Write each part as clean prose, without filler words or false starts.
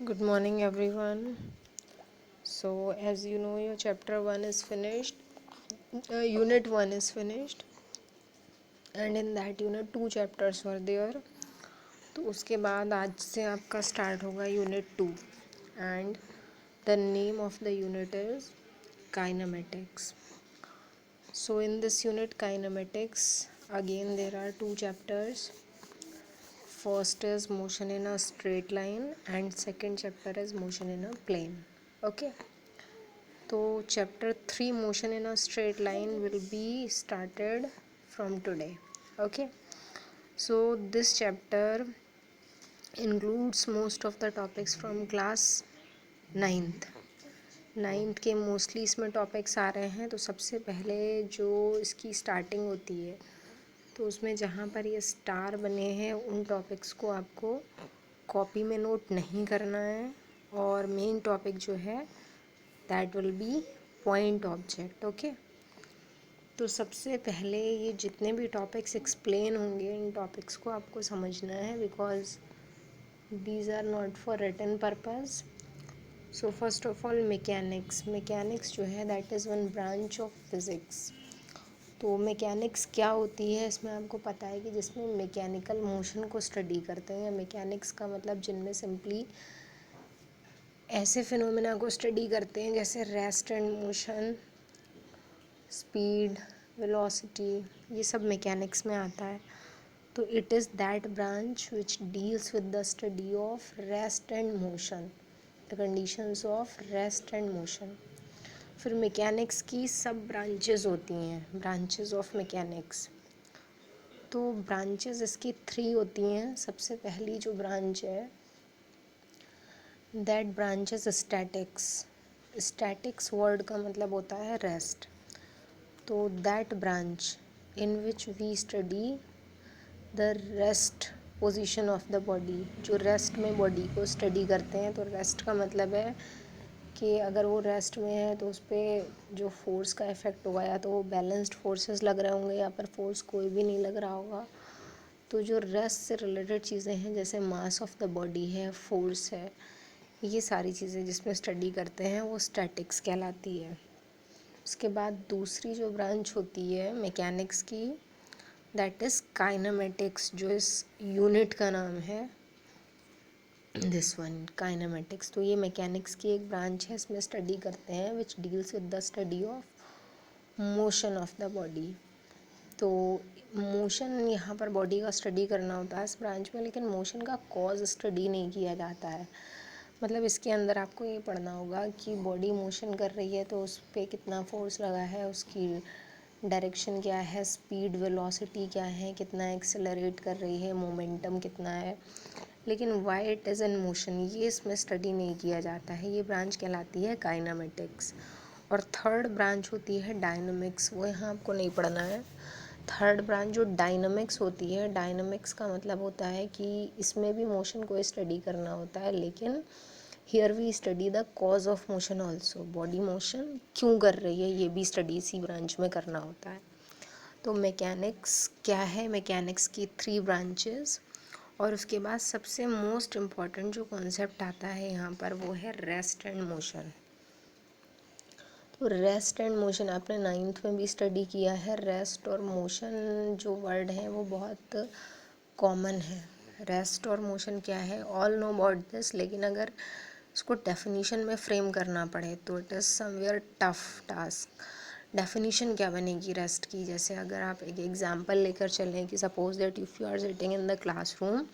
Good morning, everyone. So, as you know, your chapter 1 is finished, unit 1 is finished, and in that unit 2 chapters were there. तो उसके बाद आज से आपका start होगा unit 2 and the name of the unit is kinematics. So, in this unit, kinematics, again there are 2 chapters. First is motion in a straight line and second chapter is motion in a plane. Okay. तो chapter 3 motion in a straight line will be started from today. Okay, so this chapter includes most of the topics from class ninth के mostly इसमें topics आ रहे हैं. तो सबसे पहले जो इसकी स्टार्टिंग होती है तो उसमें जहाँ पर ये स्टार बने हैं उन टॉपिक्स को आपको कॉपी में नोट नहीं करना है, और मेन टॉपिक जो है that will B point object. Okay, तो सबसे पहले ये जितने भी टॉपिक्स एक्सप्लेन होंगे इन टॉपिक्स को आपको समझना है, because these are not for written purpose. So first of all mechanics जो है that is one branch of physics. तो मैकेनिक्स क्या होती है, इसमें आपको पता है कि जिसमें मैकेनिकल मोशन को स्टडी करते हैं. मैकेनिक्स का मतलब जिनमें सिंपली ऐसे फिनोमेना को स्टडी करते हैं जैसे rest and motion, speed, velocity, ये सब मैकेनिक्स में आता है. तो it is that branch which deals with the study of rest and motion, the conditions of rest and motion. फिर मैकेनिक्स की सब ब्रांचेस होती हैं, ब्रांचेस ऑफ मैकेनिक्स. तो ब्रांचेस इसकी 3 होती हैं. सबसे पहली जो ब्रांच है that branch is statics. Statics word का मतलब होता है रेस्ट. तो that branch in which we study the rest position of the body, जो रेस्ट में बॉडी को स्टडी करते हैं. तो रेस्ट का मतलब है कि अगर वो रेस्ट में है तो उस पर जो फोर्स का इफ़ेक्ट होगा या तो वो बैलेंस्ड फोर्सेस लग रहे होंगे या पर फोर्स कोई भी नहीं लग रहा होगा. तो जो रेस्ट से रिलेटेड चीज़ें हैं जैसे मास ऑफ द बॉडी है, फोर्स है, ये सारी चीज़ें जिसमें स्टडी करते हैं वो स्टैटिक्स कहलाती है. उसके बाद दूसरी जो ब्रांच होती है मैकेनिक्स की दैट इज़ काइनेमेटिक्स, जो इस यूनिट का नाम है दिस वन काइनेमेटिक्स. तो ये मैकेनिक्स की एक ब्रांच है, इसमें स्टडी करते हैं which deals with the study of motion of the body. तो मोशन यहाँ पर बॉडी का स्टडी करना होता है इस ब्रांच में, लेकिन मोशन का कॉज स्टडी नहीं किया जाता है. मतलब इसके अंदर आपको ये पढ़ना होगा कि बॉडी मोशन कर रही है तो उस पर कितना फोर्स लगा है, उसकी डायरेक्शन क्या है, स्पीड वेलोसिटी क्या है, कितना एक्सेलरेट कर रही है, मोमेंटम कितना है. लेकिन why it is in motion ये इसमें स्टडी नहीं किया जाता है. ये ब्रांच कहलाती है काइनेमेटिक्स. और थर्ड ब्रांच होती है डायनामिक्स, वो यहाँ आपको नहीं पढ़ना है. थर्ड ब्रांच जो डायनामिक्स होती है, डायनामिक्स का मतलब होता है कि इसमें भी मोशन को स्टडी करना होता है, लेकिन here we study the cause of motion also. Body motion क्यों कर रही है ये भी स्टडी इसी ब्रांच में करना होता है. तो मैकेनिक्स क्या है, मैकेनिक्स की 3 ब्रांचेस. और उसके बाद सबसे मोस्ट इम्पॉर्टेंट जो कॉन्सेप्ट आता है यहाँ पर वो है रेस्ट एंड मोशन. तो रेस्ट एंड मोशन आपने 9th में भी स्टडी किया है. रेस्ट और मोशन जो वर्ड है वो बहुत कॉमन है. रेस्ट और मोशन क्या है, ऑल नो अबाउट दिस, लेकिन अगर इसको डेफिनीशन में फ्रेम करना पड़े तो it is somewhere tough task. Definition क्या बनेगी रेस्ट की, जैसे अगर आप एक एग्जांपल लेकर चलें कि suppose that if you are sitting in the classroom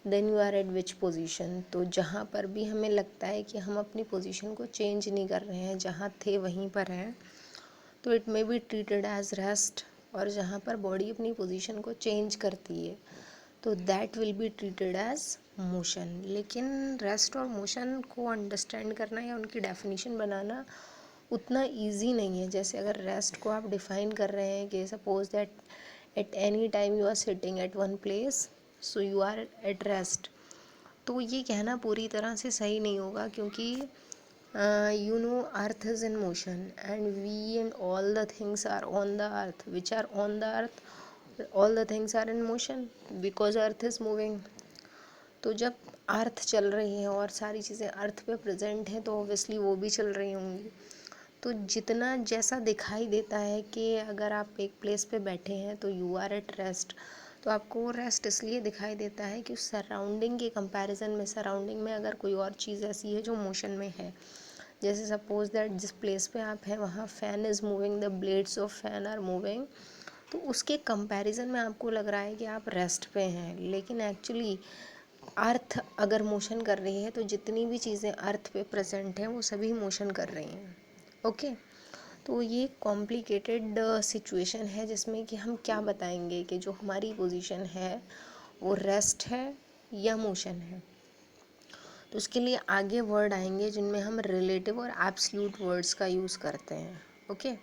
then you are at which position. तो जहाँ पर भी हमें लगता है कि हम अपनी पोजीशन को चेंज नहीं कर रहे हैं, जहाँ थे वहीं पर हैं, तो it may be treated as rest. और जहाँ पर बॉडी अपनी पोजीशन को चेंज करती है तो that will be treated as motion. लेकिन रेस्ट और मोशन को अंडरस्टैंड करना या उनकी डेफिनीशन बनाना उतना ईजी नहीं है. जैसे अगर रेस्ट को आप डिफ़ाइन कर रहे हैं कि suppose that at any time you are sitting at one place so you are at rest, तो ये कहना पूरी तरह से सही नहीं होगा, क्योंकि you know earth is in motion and we and all the things are on the earth, which are on the earth all the things are in motion because earth is moving. तो जब अर्थ चल रही है और सारी चीज़ें अर्थ पे present हैं, तो ऑब्वियसली वो भी चल रही होंगी। तो जितना जैसा दिखाई देता है कि अगर आप एक प्लेस पे बैठे हैं तो यू आर एट रेस्ट, तो आपको वो रेस्ट इसलिए दिखाई देता है कि उस सराउंडिंग के कंपैरिजन में, सराउंडिंग में अगर कोई और चीज़ ऐसी है जो मोशन में है, जैसे सपोज दैट जिस प्लेस पे आप हैं वहाँ fan is moving, the blades of fan are moving, तो उसके कंपैरिजन में आपको लग रहा है कि आप रेस्ट पे हैं, लेकिन एक्चुअली अर्थ अगर मोशन कर रही है तो जितनी भी चीज़ें अर्थ पे प्रेजेंट हैं वो सभी मोशन कर रही हैं। ओके, तो ये कॉम्प्लिकेटेड सिचुएशन है जिसमें कि हम क्या बताएंगे कि जो हमारी पोजीशन है वो रेस्ट है या मोशन है। तो उसके लिए आगे वर्ड आएंगे जिनमें हम रिलेटिव और एब्सल्यूट वर्ड्स का यूज़ करते हैं। ओके,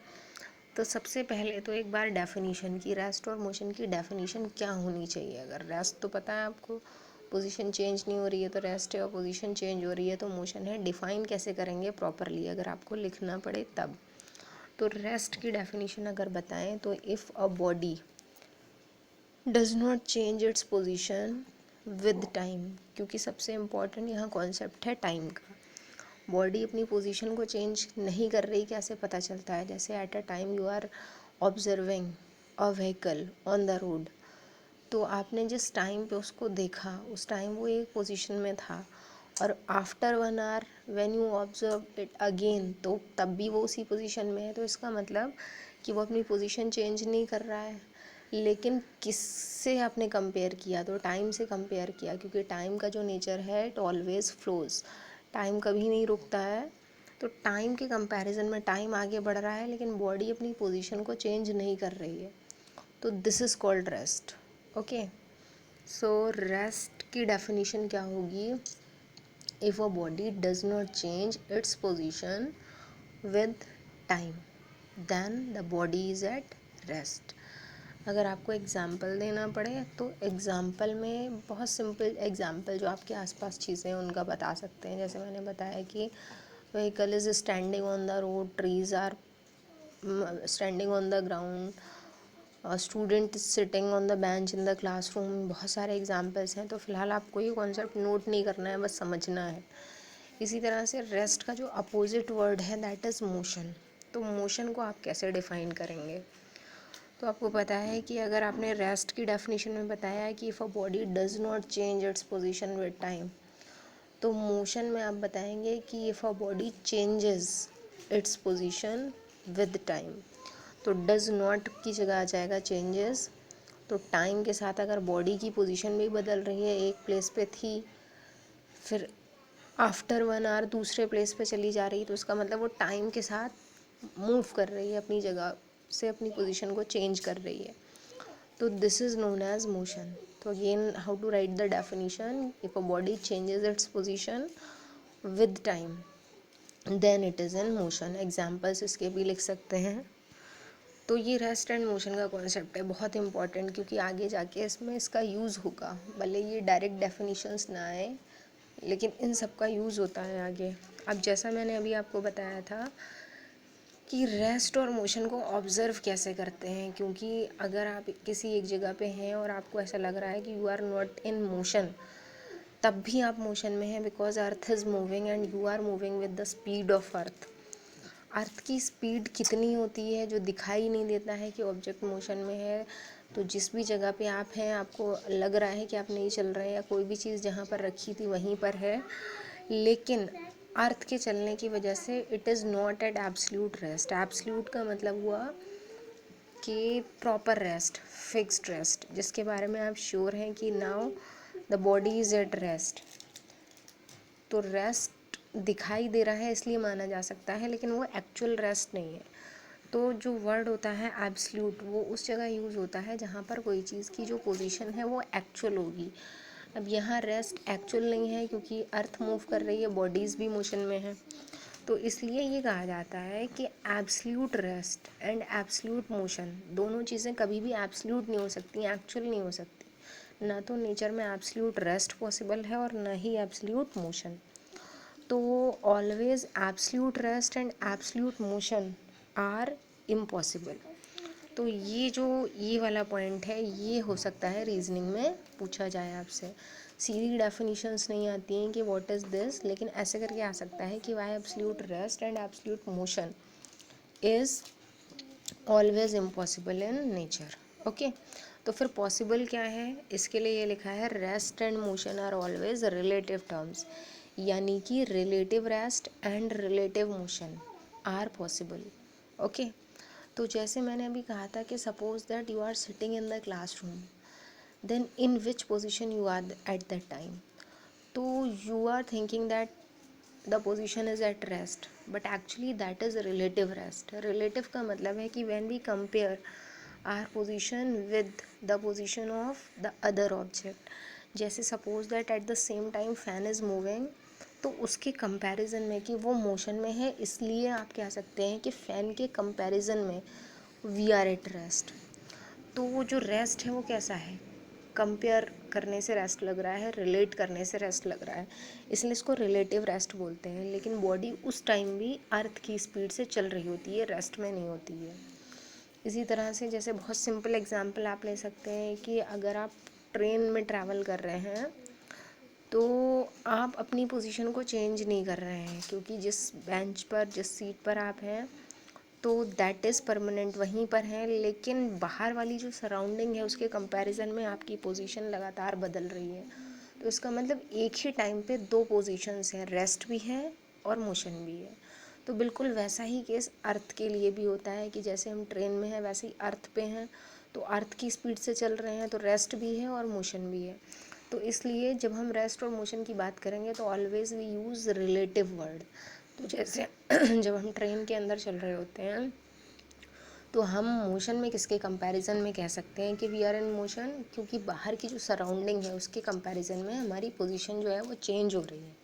तो सबसे पहले तो एक बार डेफिनीशन की, रेस्ट और मोशन की डेफिनीशन क्या होनी चाहिए। अगर रेस्ट तो पता है आपको, पोजीशन चेंज नहीं हो रही है तो रेस्ट है, और पोजीशन चेंज हो रही है तो मोशन है। डिफाइन कैसे करेंगे प्रॉपरली अगर आपको लिखना पड़े तब। तो रेस्ट की डेफिनीशन अगर बताएं तो if a body does not change its position with time, क्योंकि सबसे इम्पॉर्टेंट यहाँ कॉन्सेप्ट है टाइम का। बॉडी अपनी पोजीशन को चेंज नहीं कर रही, कैसे पता चलता है? जैसे at a time you are observing a vehicle on the road, तो आपने जिस टाइम पे उसको देखा उस टाइम वो एक पोजीशन में था, और after 1 hour when you observe it again तो तब भी वो उसी पोजीशन में है। तो इसका मतलब कि वो अपनी पोजीशन चेंज नहीं कर रहा है। लेकिन किससे आपने कंपेयर किया? तो टाइम से कंपेयर किया, क्योंकि टाइम का जो नेचर है इट ऑलवेज फ्लोज, टाइम कभी नहीं रुकता है। तो टाइम के कंपैरिजन में टाइम आगे बढ़ रहा है लेकिन बॉडी अपनी पोजीशन को चेंज नहीं कर रही है, तो this is called rest. Okay, so rest की डेफिनेशन क्या होगी? If a body does not change its position with time then the body is at rest. अगर आपको एग्ज़ाम्पल देना पड़े तो एग्ज़ाम्पल में बहुत सिंपल एग्ज़ाम्पल जो आपके आसपास चीज़ें हैं उनका बता सकते हैं। जैसे मैंने बताया कि vehicle is standing on the road, trees are standing on the ground, student sitting on the bench in the classroom. बहुत सारे एग्जाम्पल्स हैं, तो फ़िलहाल आपको ये कॉन्सेप्ट नोट नहीं करना है, बस समझना है। इसी तरह से रेस्ट का जो अपोजिट वर्ड है दैट इज़ मोशन। तो मोशन को आप कैसे डिफ़ाइन करेंगे? तो आपको पता है कि अगर आपने रेस्ट की डेफिनेशन में बताया है कि if a body does not change its position with time, तो मोशन में आप बताएंगे कि if a body changes its position with time, तो डज नॉट की जगह आ जाएगा चेंजेस। तो टाइम के साथ अगर बॉडी की पोजीशन भी बदल रही है, एक प्लेस पे थी फिर आफ्टर 1 आवर दूसरे प्लेस पे चली जा रही, तो उसका मतलब वो टाइम के साथ मूव कर रही है, अपनी जगह से अपनी पोजीशन को चेंज कर रही है। तो this is known as motion. तो again how to write the definition? If a body changes its position with time then it is in motion. Examples इसके भी लिख सकते हैं। तो ये रेस्ट एंड मोशन का कॉन्सेप्ट है, बहुत इंपॉर्टेंट, क्योंकि आगे जाके इसमें इसका यूज़ होगा। भले ये डायरेक्ट डेफिनेशंस ना आए लेकिन इन सब का यूज़ होता है आगे। अब जैसा मैंने अभी आपको बताया था कि रेस्ट और मोशन को ऑब्ज़र्व कैसे करते हैं, क्योंकि अगर आप किसी एक जगह पे हैं और आपको ऐसा लग रहा है कि you are not in motion, तब भी आप मोशन में हैं, because earth is moving and you are moving with the speed of earth. Earth की स्पीड कितनी होती है जो दिखाई नहीं देता है कि ऑब्जेक्ट मोशन में है। तो जिस भी जगह पे आप हैं आपको लग रहा है कि आप नहीं चल रहे हैं, या कोई भी चीज़ जहाँ पर रखी थी वहीं पर है, लेकिन अर्थ के चलने की वजह से it is not at absolute rest. Absolute का मतलब हुआ कि प्रॉपर रेस्ट, फिक्स्ड रेस्ट, जिसके बारे में आप श्योर हैं कि now the body is at rest. तो रेस्ट दिखाई दे रहा है इसलिए माना जा सकता है, लेकिन वो एक्चुअल रेस्ट नहीं है। तो जो वर्ड होता है एब्सल्यूट, वो उस जगह यूज़ होता है जहाँ पर कोई चीज़ की जो पोजीशन है वो एक्चुअल होगी। अब यहाँ रेस्ट एक्चुअल नहीं है क्योंकि अर्थ मूव कर रही है, बॉडीज़ भी मोशन में है, तो इसलिए ये कहा जाता है कि absolute rest and absolute motion दोनों चीज़ें कभी भी एब्सल्यूट नहीं हो सकती, एक्चुअल नहीं हो सकती। ना तो नेचर में एब्सल्यूट रेस्ट पॉसिबल है और ना ही एब्सल्यूट मोशन। तो always absolute rest and absolute motion are impossible. तो ये जो ये वाला पॉइंट है ये हो सकता है रीजनिंग में पूछा जाए आपसे। सीधी डेफिनेशंस नहीं आती हैं कि व्हाट इज़ दिस, लेकिन ऐसे करके आ सकता है कि why absolute rest and absolute motion is always impossible in nature. Okay, तो फिर पॉसिबल क्या है, इसके लिए ये लिखा है rest and motion are always relative terms, यानी कि relative rest and relative motion are possible. Okay, तो जैसे मैंने अभी कहा था कि suppose that you are sitting in the classroom, then in which position you are at that time, तो you are thinking that the position is at rest, but actually that is relative rest। relative का मतलब है कि when we compare our position with the position of the other object, जैसे suppose that at the same time fan is moving, तो उसके comparison में कि वो मोशन में है, इसलिए आप कह सकते हैं कि फ़ैन के कंपैरिजन में वी आर एट रेस्ट। तो वो जो रेस्ट है वो कैसा है, कंपेयर करने से रेस्ट लग रहा है, रिलेट करने से रेस्ट लग रहा है, इसलिए इसको रिलेटिव रेस्ट बोलते हैं। लेकिन बॉडी उस टाइम भी अर्थ की स्पीड से चल रही होती है, रेस्ट में नहीं होती है। इसी तरह से जैसे बहुत सिंपल एग्जांपल आप ले सकते हैं कि अगर आप ट्रेन में ट्रैवल कर रहे हैं तो आप अपनी पोजीशन को चेंज नहीं कर रहे हैं, क्योंकि जिस बेंच पर, जिस सीट पर आप हैं, तो दैट इज़ परमानेंट, वहीं पर है। लेकिन बाहर वाली जो सराउंडिंग है उसके कंपैरिजन में आपकी पोजीशन लगातार बदल रही है। तो इसका मतलब एक ही टाइम पे दो पोजीशंस हैं, रेस्ट भी है और मोशन भी है। तो बिल्कुल वैसा ही केस अर्थ के लिए भी होता है कि जैसे हम ट्रेन में हैं वैसे ही अर्थ पे हैं, तो अर्थ की स्पीड से चल रहे हैं तो रेस्ट भी है और मोशन भी है। तो इसलिए जब हम रेस्ट और मोशन की बात करेंगे तो always we use relative word. तो जैसे जब हम ट्रेन के अंदर चल रहे होते हैं तो हम मोशन में किसके कंपैरिजन में कह सकते हैं कि वी आर इन मोशन, क्योंकि बाहर की जो सराउंडिंग है उसके कंपैरिजन में हमारी पोजीशन जो है वो चेंज हो रही है।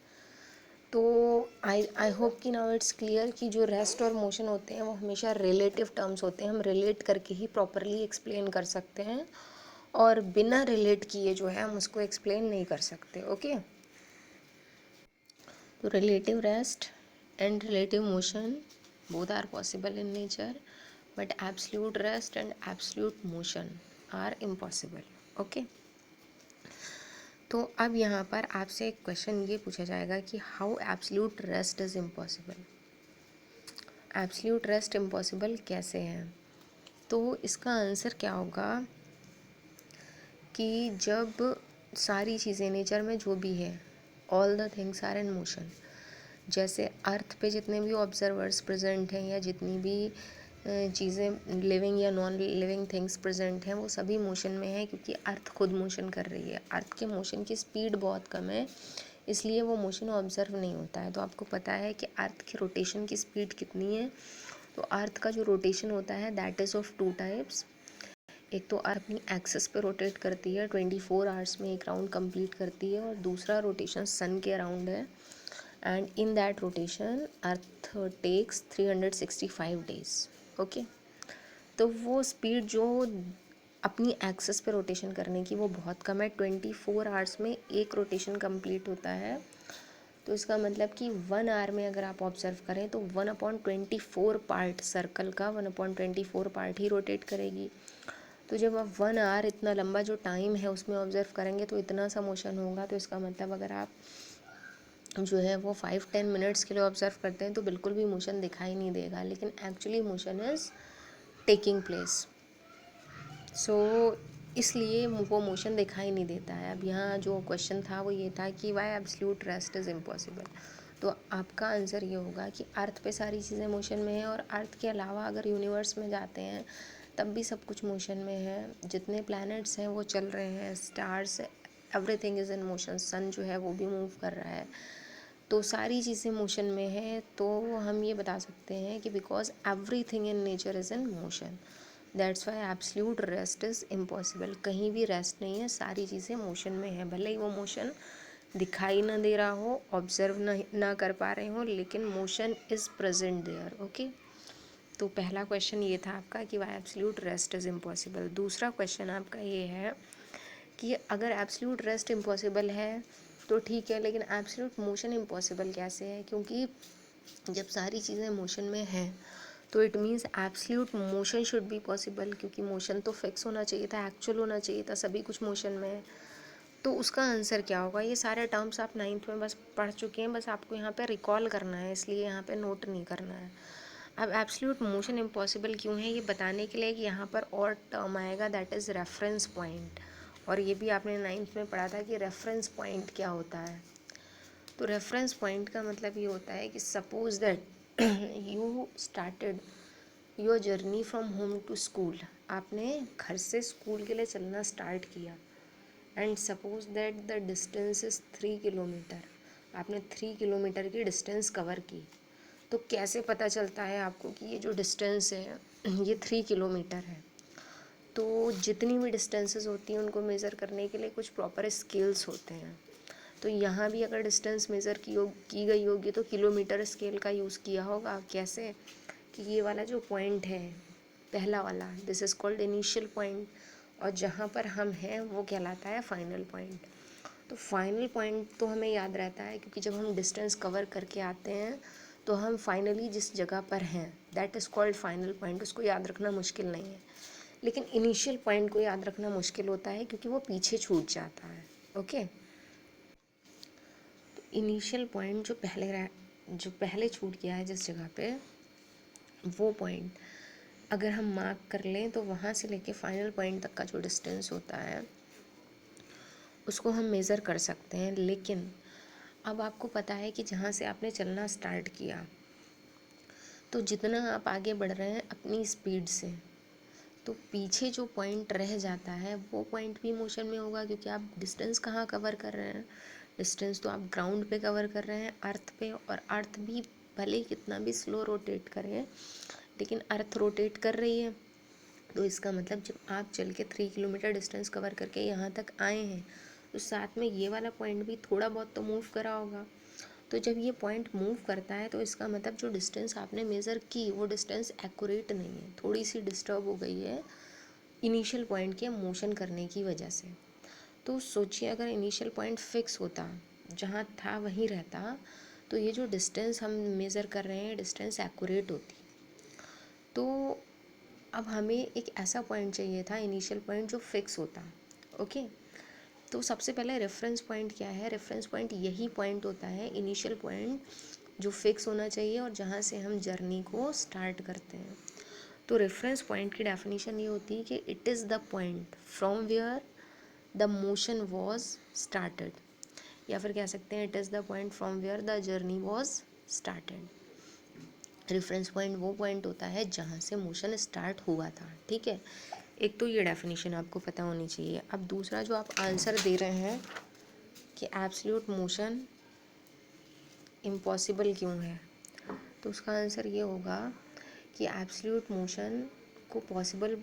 तो आई होप कि नाउ इट्स क्लियर कि जो रेस्ट और मोशन होते हैं वो हमेशा रिलेटिव टर्म्स होते हैं, हम रिलेट करके ही प्रॉपरली एक्सप्लेन कर सकते हैं, और बिना रिलेट किए जो है हम उसको एक्सप्लेन नहीं कर सकते। ओके, तो relative rest and relative motion both are possible in nature, but absolute rest and absolute motion are impossible। okay, तो अब यहाँ पर आपसे एक क्वेश्चन ये पूछा जाएगा कि how absolute rest is impossible. Absolute rest impossible कैसे है, तो इसका आंसर क्या होगा कि जब सारी चीज़ें नेचर में जो भी है, all the things are in motion. जैसे अर्थ पे जितने भी ऑब्जर्वर्स प्रेजेंट हैं या जितनी भी चीज़ें लिविंग या नॉन लिविंग थिंग्स प्रेजेंट हैं वो सभी मोशन में हैं, क्योंकि अर्थ खुद मोशन कर रही है। अर्थ के मोशन की स्पीड बहुत कम है, इसलिए वो मोशन ऑब्जर्व नहीं होता है। तो आपको पता है कि अर्थ की रोटेशन की स्पीड कितनी है, तो अर्थ का जो रोटेशन होता है that is of two types. एक तो अर्थ अपनी एक्सिस पे रोटेट करती है, 24 आवर्स में एक राउंड कंप्लीट करती है, और दूसरा रोटेशन सन के अराउंड है, and in that rotation Earth takes 365 days. Okay, तो वो स्पीड जो अपनी एक्सिस पे रोटेशन करने की वो बहुत कम है, 24 आवर्स में एक रोटेशन कंप्लीट होता है। तो इसका मतलब कि 1 आवर में अगर आप ऑब्जर्व करें तो 1/24 पार्ट सर्कल का 1/24 पार्ट ही रोटेट करेगी। तो जब आप 1 आवर, इतना लंबा जो टाइम है उसमें ऑब्जर्व करेंगे तो इतना सा मोशन होगा। तो इसका मतलब अगर आप जो है वो 5-10 मिनट्स के लिए ऑब्जर्व करते हैं तो बिल्कुल भी मोशन दिखाई नहीं देगा, लेकिन actually motion is taking place. So इसलिए वो मोशन दिखाई नहीं देता है। अब यहाँ जो क्वेश्चन था वो ये था कि why absolute rest is impossible. तो आपका आंसर ये होगा कि अर्थ पे सारी चीज़ें मोशन में हैं, और अर्थ के अलावा अगर यूनिवर्स में जाते हैं तब भी सब कुछ मोशन में है। जितने प्लैनेट्स हैं वो चल रहे हैं, stars, everything is in motion. Sun जो है वो भी मूव कर रहा है, तो सारी चीज़ें मोशन में है। तो हम ये बता सकते हैं कि because everything in nature is in motion, that's why absolute rest is impossible. कहीं भी रेस्ट नहीं है, सारी चीज़ें मोशन में है, भले ही वो मोशन दिखाई ना दे रहा हो, ऑब्जर्व ना कर पा रहे हो, लेकिन motion is present there. Okay, तो पहला क्वेश्चन ये था आपका कि why absolute rest is impossible. दूसरा क्वेश्चन आपका ये है कि अगर एब्सोल्यूट रेस्ट इम्पॉसिबल है तो ठीक है, लेकिन एब्सोल्यूट मोशन इम्पॉसिबल कैसे है, क्योंकि जब सारी चीज़ें मोशन में हैं तो it means absolute motion should be possible, क्योंकि मोशन तो फिक्स होना चाहिए था, एक्चुअल होना चाहिए था, सभी कुछ मोशन में है। तो उसका आंसर क्या होगा? ये सारे टर्म्स आप 9th में बस पढ़ चुके हैं, बस आपको यहाँ पे रिकॉल करना है, इसलिए यहाँ पे नोट नहीं करना है। अब एब्सोल्यूट मोशन इम्पॉसिबल क्यों है ये बताने के लिए कि यहाँ पर और टर्म आएगा, दैट इज़ रेफरेंस पॉइंट। और ये भी आपने 9th में पढ़ा था कि रेफरेंस पॉइंट क्या होता है। तो रेफरेंस पॉइंट का मतलब ये होता है कि suppose that you started your journey from home to school. आपने घर से स्कूल के लिए चलना स्टार्ट किया, and suppose that the distance is 3 kilometre. आपने 3 किलोमीटर की डिस्टेंस कवर की। तो कैसे पता चलता है आपको कि ये जो डिस्टेंस है ये 3 किलोमीटर है? तो जितनी भी डिस्टेंसेस होती हैं उनको मेज़र करने के लिए कुछ प्रॉपर स्केल्स होते हैं। तो यहाँ भी अगर डिस्टेंस मेज़र की गई होगी तो किलोमीटर स्केल का यूज़ किया होगा। कैसे? कि ये वाला जो पॉइंट है पहला वाला, this is called initial point, और जहाँ पर हम हैं वो कहलाता है फाइनल पॉइंट। तो फाइनल पॉइंट तो हमें याद रहता है क्योंकि जब हम डिस्टेंस कवर करके आते हैं तो हम फाइनली जिस जगह पर हैं that is called final point, उसको याद रखना मुश्किल नहीं है। लेकिन इनिशियल पॉइंट को याद रखना मुश्किल होता है क्योंकि वो पीछे छूट जाता है। ओके, तो इनिशियल पॉइंट जो पहले छूट गया है जिस जगह पे, वो पॉइंट अगर हम मार्क कर लें तो वहाँ से लेके फाइनल पॉइंट तक का जो डिस्टेंस होता है उसको हम मेज़र कर सकते हैं। लेकिन अब आपको पता है कि जहाँ से आपने चलना स्टार्ट किया, तो जितना आप आगे बढ़ रहे हैं अपनी स्पीड से, तो पीछे जो पॉइंट रह जाता है वो पॉइंट भी मोशन में होगा, क्योंकि आप डिस्टेंस कहाँ कवर कर रहे हैं? डिस्टेंस तो आप ग्राउंड पे कवर कर रहे हैं, अर्थ पे, और अर्थ भी भले ही कितना भी स्लो रोटेट करें लेकिन अर्थ रोटेट कर रही है। तो इसका मतलब जब आप चल के 3 किलोमीटर डिस्टेंस कवर करके यहाँ तक आए हैं तो साथ में ये वाला पॉइंट भी थोड़ा बहुत तो मूव करा होगा। तो जब ये पॉइंट मूव करता है तो इसका मतलब जो डिस्टेंस आपने मेज़र की वो डिस्टेंस एक्यूरेट नहीं है, थोड़ी सी डिस्टर्ब हो गई है इनिशियल पॉइंट के मोशन करने की वजह से। तो सोचिए अगर इनिशियल पॉइंट फिक्स होता, जहाँ था वहीं रहता, तो ये जो डिस्टेंस हम मेज़र कर रहे हैं डिस्टेंस एक्यूरेट होती। तो अब हमें एक ऐसा पॉइंट चाहिए था इनिशियल पॉइंट जो फिक्स होता। ओके, तो सबसे पहले रेफरेंस पॉइंट क्या है? रेफरेंस पॉइंट यही पॉइंट होता है इनिशियल पॉइंट जो फिक्स होना चाहिए और जहाँ से हम जर्नी को स्टार्ट करते हैं। तो रेफरेंस पॉइंट की डेफिनेशन ये होती है कि it is the point from where the motion was started, या फिर कह सकते हैं it is the point from where the journey was started. Reference point वो पॉइंट होता है जहाँ से मोशन स्टार्ट हुआ था। ठीक है, एक तो ये डेफिनेशन आपको पता होनी चाहिए। अब दूसरा जो आप आंसर दे रहे हैं कि एब्सोल्यूट मोशन इम्पॉसिबल क्यों है, तो उसका आंसर ये होगा कि एब्सोल्यूट मोशन को पॉसिबल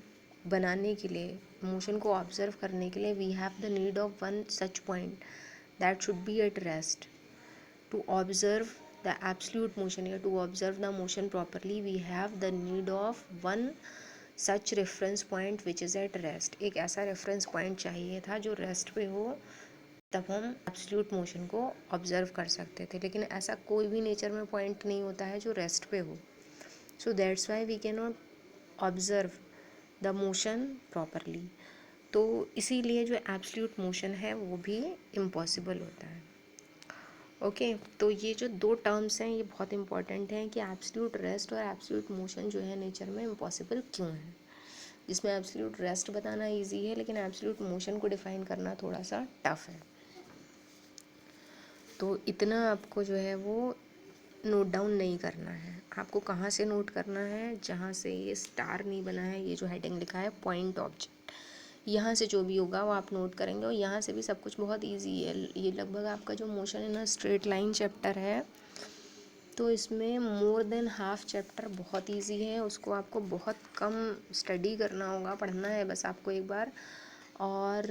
बनाने के लिए, मोशन को ऑब्जर्व करने के लिए, we have the need of one such point that should be at rest. To observe the absolute motion या to observe the motion properly we have the need of one such reference point which is at rest. एक ऐसा reference point चाहिए था जो rest पे हो, तब हम एब्सोल्यूट मोशन को ऑब्जर्व कर सकते थे। लेकिन ऐसा कोई भी नेचर में पॉइंट नहीं होता है जो रेस्ट पे हो। So that's why we can not observe the motion properly. तो इसीलिए जो एब्सोल्यूट मोशन है वो भी इम्पॉसिबल होता है। ओके, तो ये जो दो टर्म्स हैं ये बहुत इंपॉर्टेंट हैं कि एब्सोल्यूट रेस्ट और एब्सोल्यूट मोशन जो है नेचर में इम्पॉसिबल क्यों है। जिसमें एब्सोल्यूट रेस्ट बताना इजी है लेकिन एब्सोल्यूट मोशन को डिफाइन करना थोड़ा सा टफ है। तो इतना आपको जो है वो नोट डाउन नहीं करना है। आपको कहाँ से नोट करना है? जहाँ से ये स्टार नहीं बना है, ये जो हेडिंग लिखा है पॉइंट ऑब्जेक्ट, यहाँ से जो भी होगा वो आप नोट करेंगे। और यहाँ से भी सब कुछ बहुत इजी है। ये लगभग आपका जो motion in a straight line chapter है, तो इसमें मोर देन हाफ चैप्टर बहुत इजी है। उसको आपको बहुत कम स्टडी करना होगा, पढ़ना है बस आपको एक बार। और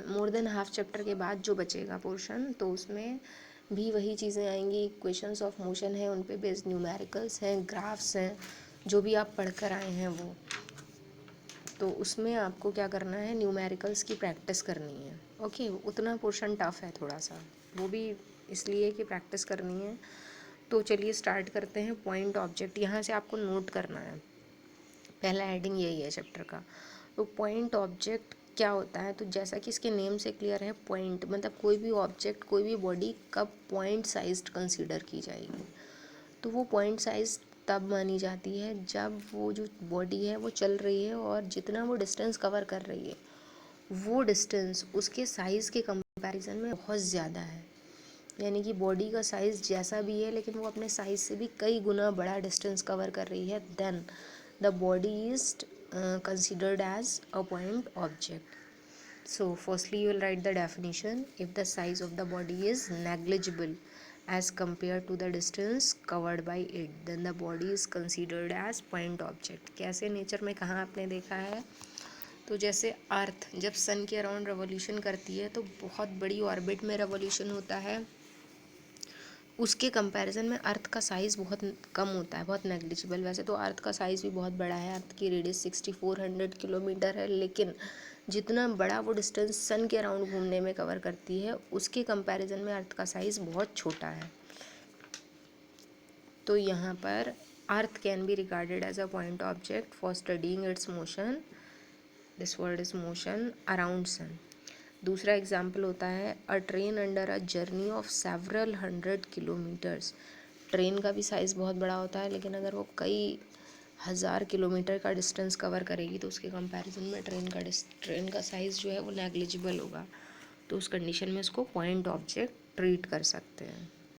मोर देन हाफ चैप्टर के बाद जो बचेगा पोर्शन, तो उसमें भी वही चीज़ें आएंगी। इक्वेशंस ऑफ मोशन है, उन पे बेस्ड न्यूमेरिकल्स हैं, ग्राफ्स हैं, जो भी आप पढ़ कर आए हैं वो। तो उसमें आपको क्या करना है, न्यूमेरिकल्स की प्रैक्टिस करनी है। ओके, उतना पोर्शन टफ है थोड़ा सा, वो भी इसलिए कि प्रैक्टिस करनी है। तो चलिए स्टार्ट करते हैं। पॉइंट ऑब्जेक्ट यहाँ से आपको नोट करना है, पहला हेडिंग यही है चैप्टर का। तो पॉइंट ऑब्जेक्ट क्या होता है, तो जैसा कि इसके नेम से क्लियर है, पॉइंट मतलब कोई भी ऑब्जेक्ट, कोई भी बॉडी कब पॉइंट साइज्ड कंसीडर की जाएगी। तो वो पॉइंट साइज तब मानी जाती है जब वो जो बॉडी है वो चल रही है और जितना वो डिस्टेंस कवर कर रही है वो डिस्टेंस उसके साइज़ के कंपैरिजन में बहुत ज़्यादा है। यानी कि बॉडी का साइज़ जैसा भी है लेकिन वो अपने साइज़ से भी कई गुना बड़ा डिस्टेंस कवर कर रही है, then the body is considered as a point object. So firstly you will write the definition. If the size of the body is negligible as compared to the distance covered by it, then the body is considered as point object. कैसे nature में कहाँ आपने देखा है, तो जैसे अर्थ जब सन के अराउंड रेवोल्यूशन करती है तो बहुत बड़ी ऑर्बिट में रेवोल्यूशन होता है, उसके कंपैरिजन में अर्थ का साइज़ बहुत कम होता है, बहुत नेग्लिजिबल। वैसे तो अर्थ का साइज़ भी बहुत बड़ा है, अर्थ की रेडियस 6400 किलोमीटर है, लेकिन जितना बड़ा वो डिस्टेंस सन के अराउंड घूमने में कवर करती है उसके कंपैरिजन में अर्थ का साइज़ बहुत छोटा है। तो यहाँ पर Earth can be regarded as a point object for studying its motion, this word is motion around sun. दूसरा एग्जाम्पल होता है a train under a journey of several 100 kilometres. Train का भी साइज़ बहुत बड़ा होता है, लेकिन अगर वो कई 1000 किलोमीटर का डिस्टेंस कवर करेगी तो उसके कंपैरिजन में ट्रेन का साइज़ जो है वो नेग्लिजिबल होगा। तो उस कंडीशन में उसको पॉइंट ऑब्जेक्ट ट्रीट कर सकते हैं।